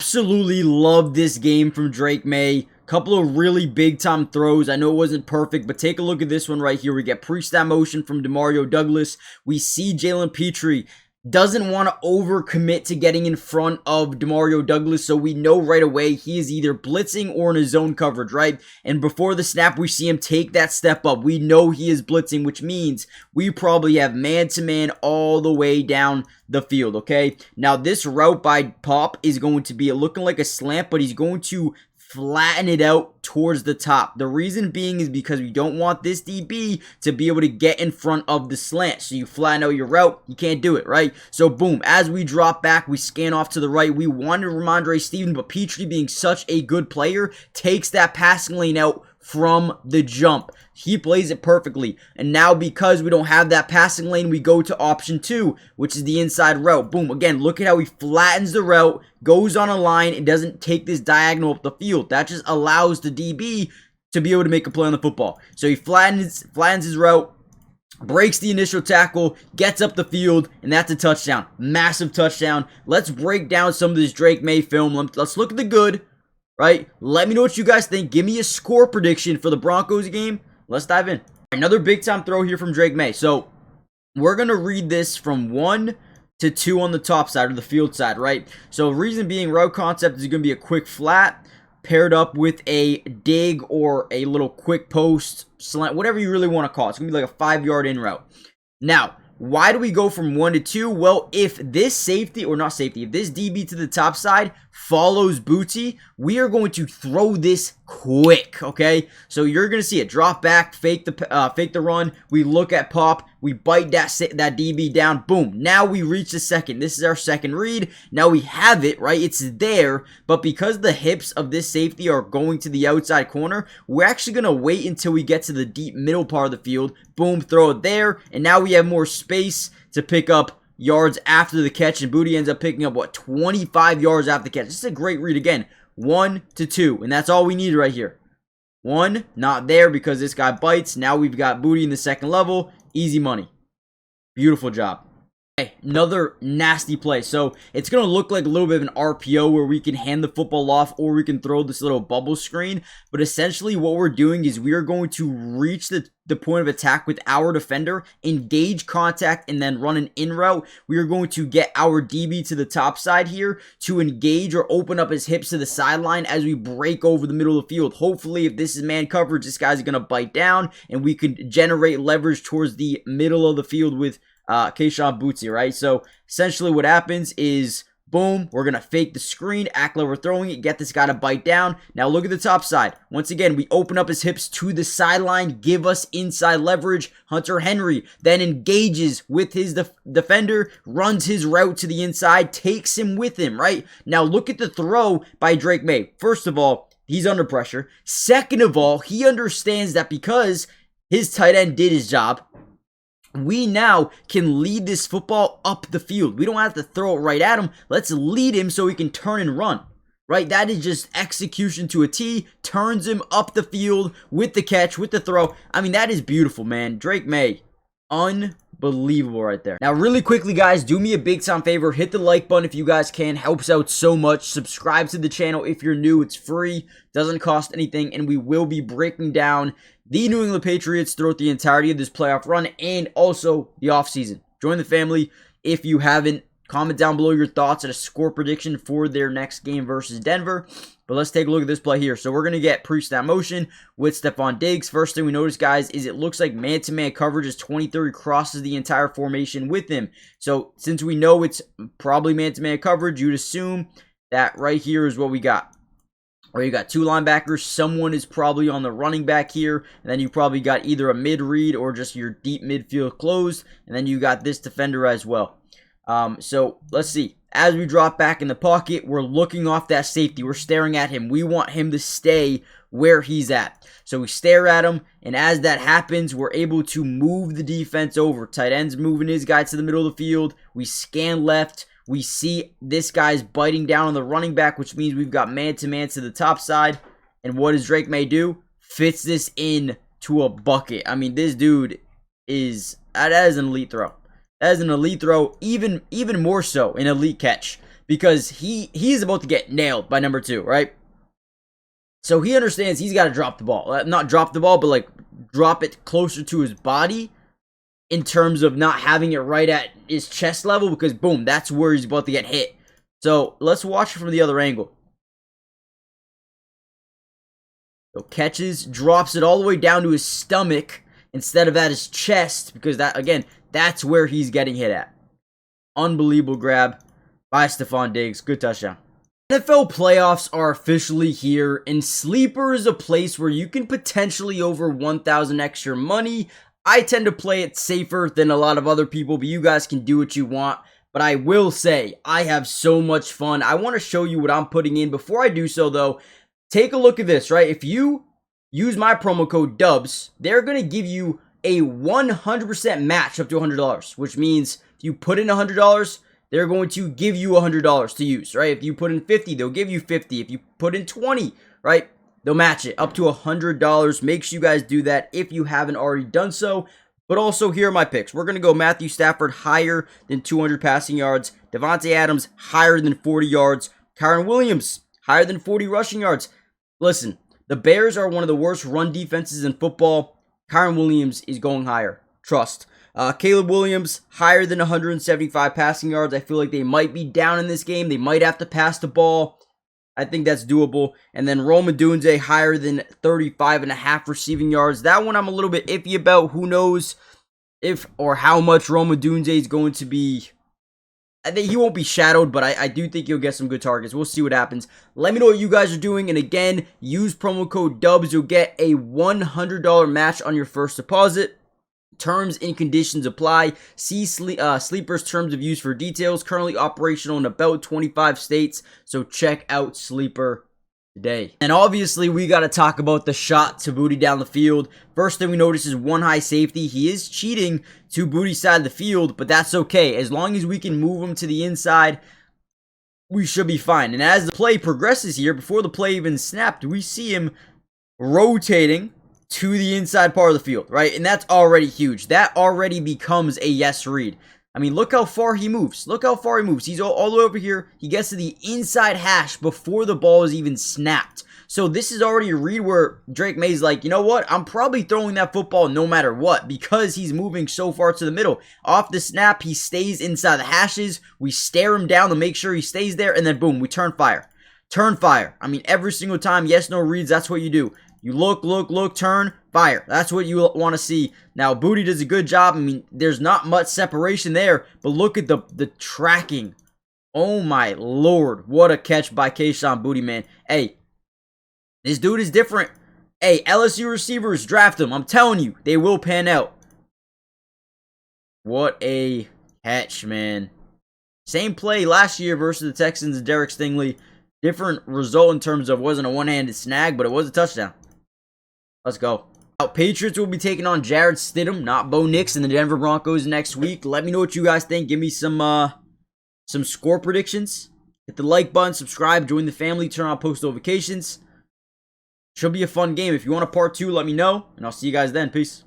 absolutely love this game from Drake May. Couple of really big time throws. I know it wasn't perfect, but take a look at this one right here. We get pre-snap motion from Demario Douglas. We see Jalen Petrie doesn't want to overcommit to getting in front of Demario Douglas, so we know right away he is either blitzing or in a zone coverage, right? And before the snap, we see him take that step up. We know he is blitzing, which means we probably have man-to-man all the way down the field, okay? Now, this route by Pop is going to be looking like a slant, but he's going to flatten it out towards the top. The reason being is because we don't want this DB to be able to get in front of the slant. So you flatten out your route, you can't do it, right? So boom, as we drop back, we scan off to the right. We wanted Ramondre Stevenson, but Petrie, being such a good player, takes that passing lane out from the jump. He plays it perfectly. And now because we don't have that passing lane, we go to option 2, which is the inside route. Boom. Again, look at how he flattens the route, goes on a line, and doesn't take this diagonal up the field. That just allows the DB to be able to make a play on the football. So he flattens his route, breaks the initial tackle, gets up the field, and that's a touchdown. Massive touchdown. Let's break down some of this Drake May film. Let's look at the good, right? Let me know what you guys think. Give me a score prediction for the Broncos game. Let's dive in. Another big time throw here from Drake May. So we're going to read this from 1 to 2 on the top side or the field side, right? So reason being, route concept is going to be a quick flat paired up with a dig or a little quick post slant, whatever you really want to call it. It's going to be like a 5-yard in route. Now, why do we go from 1 to 2? Well, if this safety, or not safety, if this DB to the top side follows Booty, we are going to throw this quick, okay? So you're going to see it drop back, fake the run. We look at Pop. We bite that DB down. Boom. Now we reach the second. This is our second read. Now we have it, right? It's there. But because the hips of this safety are going to the outside corner, we're actually going to wait until we get to the deep middle part of the field. Boom. Throw it there. And now we have more space to pick up yards after the catch. And Booty ends up picking up, what, 25 yards after the catch. This is a great read again. 1 to 2. And that's all we need right here. 1, not there because this guy bites. Now we've got Booty in the second level. Easy money. Beautiful job. Okay, another nasty play. So it's going to look like a little bit of an RPO where we can hand the football off or we can throw this little bubble screen. But essentially what we're doing is we are going to reach the point of attack with our defender, engage contact, and then run an in route. We are going to get our DB to the top side here to engage or open up his hips to the sideline as we break over the middle of the field. Hopefully, if this is man coverage, this guy's going to bite down and we can generate leverage towards the middle of the field with Kayshon Boutte, right? So essentially what happens is, boom, we're going to fake the screen, act like we're throwing it, get this guy to bite down. Now look at the top side. Once again, we open up his hips to the sideline, give us inside leverage. Hunter Henry then engages with his defender, runs his route to the inside, takes him with him, right? Now look at the throw by Drake May. First of all, he's under pressure. Second of all, he understands that because his tight end did his job, we now can lead this football up the field. We don't have to throw it right at him. Let's lead him so he can turn and run. Right? That is just execution to a T. Turns him up the field with the catch, with the throw. I mean, that is beautiful, man. Drake May. Unbelievable right there. Now, really quickly, guys, do me a big time favor. Hit the like button if you guys can. Helps out so much. Subscribe to the channel if you're new. It's free. Doesn't cost anything. And we will be breaking down the New England Patriots throughout the entirety of this playoff run and also the offseason. Join the family if you haven't. Comment down below your thoughts and a score prediction for their next game versus Denver. But let's take a look at this play here. So we're going to get pre-snap motion with Stephon Diggs. First thing we notice, guys, is it looks like man-to-man coverage is 23, crosses the entire formation with him. So since we know it's probably man-to-man coverage, you'd assume that right here is what we got. Or you got 2 linebackers, someone is probably on the running back here, and then you probably got either a mid-read or just your deep midfield closed, and then you got this defender as well. So let's see. As we drop back in the pocket, we're looking off that safety. We're staring at him. We want him to stay where he's at. So we stare at him, and as that happens, we're able to move the defense over. Tight end's moving his guy to the middle of the field. We scan left. We see this guy's biting down on the running back, which means we've got man-to-man to the top side. And what does Drake May do? Fits this in to a bucket. I mean, this dude is, that is an elite throw. That is an elite throw, even more so an elite catch. because he is about to get nailed by number 2, right? So he understands he's got to drop the ball. Not drop the ball, but like drop it closer to his body in terms of not having it right at his chest level, because boom, that's where he's about to get hit. So let's watch it from the other angle. So catches, drops it all the way down to his stomach instead of at his chest, because that, again, that's where he's getting hit at. Unbelievable grab by Stephon Diggs. Good touchdown. NFL playoffs are officially here, and Sleeper is a place where you can potentially over 1,000 extra money. I tend to play it safer than a lot of other people, but you guys can do what you want. But I will say, I have so much fun. I want to show you what I'm putting in. Before I do so, though, take a look at this, right? If you use my promo code DUBS, they're going to give you a 100% match up to $100, which means if you put in $100, they're going to give you $100 to use, right? If you put in 50, they'll give you 50. If you put in 20, right, they'll match it up to $100. Make sure you guys do that if you haven't already done so. But also, here are my picks. We're going to go Matthew Stafford higher than 200 passing yards. Devontae Adams higher than 40 yards. Kyren Williams higher than 40 rushing yards. Listen, the Bears are one of the worst run defenses in football. Kyren Williams is going higher. Trust. Caleb Williams higher than 175 passing yards. I feel like they might be down in this game. They might have to pass the ball. I think that's doable. And then Rome Odunze higher than 35.5 receiving yards. That one I'm a little bit iffy about. Who knows if or how much Rome Odunze is going to be. I think he won't be shadowed, but I do think he'll get some good targets. We'll see what happens. Let me know what you guys are doing. And again, use promo code DUBS. You'll get a $100 match on your first deposit. Terms and conditions apply. See Sleeper's terms of use for details. Currently operational in about 25 states. So check out Sleeper today. And obviously, we got to talk about the shot to Booty down the field. First thing we notice is one high safety. He is cheating to Booty's side of the field, but that's okay. As long as we can move him to the inside, we should be fine. And as the play progresses here, before the play even snapped, we see him rotating to the inside part of the field, right? And that's already huge. That already becomes a yes read. I mean, look how far he moves. Look how far he moves. He's all the way over here. He gets to the inside hash before the ball is even snapped. So this is already a read where Drake May's like, you know what? I'm probably throwing that football no matter what, because he's moving so far to the middle. Off the snap, he stays inside the hashes. We stare him down to make sure he stays there, and then boom, we turn fire. Turn fire. I mean, every single time, yes, no reads, that's what you do. You look, turn, fire. That's what you want to see. Now, Booty does a good job. I mean, there's not much separation there, but look at the tracking. Oh, my Lord. What a catch by Kayshon Booty, man. Hey, this dude is different. Hey, LSU receivers, draft him. I'm telling you, they will pan out. What a catch, man. Same play last year versus the Texans and Derek Stingley. Different result in terms of wasn't a one-handed snag, but it was a touchdown. Let's go. Now, Patriots will be taking on Jared Stidham, not Bo Nix, and the Denver Broncos next week. Let me know what you guys think. Give me some score predictions. Hit the like button, subscribe, join the family, turn on post notifications. Should be a fun game. If you want a part 2, let me know, and I'll see you guys then. Peace.